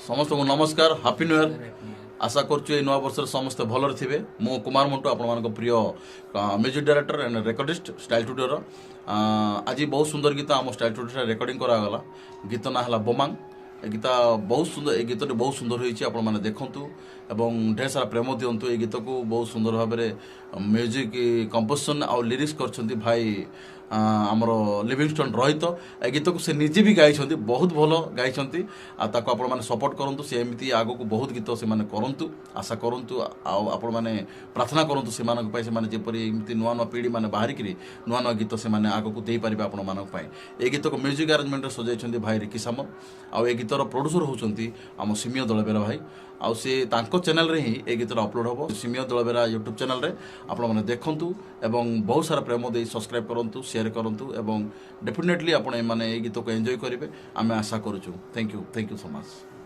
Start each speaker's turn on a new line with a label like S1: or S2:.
S1: समस्त को नमस्कार हापी न्यू इयर आशा करुँ नवा वर्ष समस्ते भलरे थे मु कुमार मंटू आपण प्रिय music director and recordist style studio आज बहुत सुंदर गीत आम स्टाइल स्टूडियो रेकर्डिंग करागला गीत ना है बोमांग ए गीत बहुत सुंदर ए गीत बहुत सुंदर होती आपण मैंने देखूँ एवं ढेर सारा प्रेम दिंतु ए गीत को बहुत सुंदर भाव में म्यूजिक कंपोजिशन आउ लिरिक्स कर भाई आमर लिविंगस्टोन रोहित ए गीत को से निजे भी गाई बहुत भल गाई आपण मैंने सपोर्ट करूँ से एमती आग को बहुत गीत से करूँ आशा करूँ आपण मैंने प्रार्थना करूँ से जपरी एमती नुआ नुआ पीढ़ी मैंने बाहरिक नुआ नुआ गीत से आग को दे पारे आपण मानक ए गीत को म्यूजिक अरेंजमेंट सजाई भाई रिकी सामल आउ ए गीतर प्रोड्यूसर होती आम सिमिय दलबेरा भाई आउ से तांको चैनल रे ही ए गीतर अपलोड हम सिमिय दलबेरा यूट्यूब चैनल रे आपण मैंने देखंतु एवं बहुत सारा प्रेम दे सब्सक्राइब करंतु शेयर करंतु एवं डेफिनेटली आपण माने ए गीत को एंजॉय करेंगे आम आशा करूँ थैंक यू सो मच।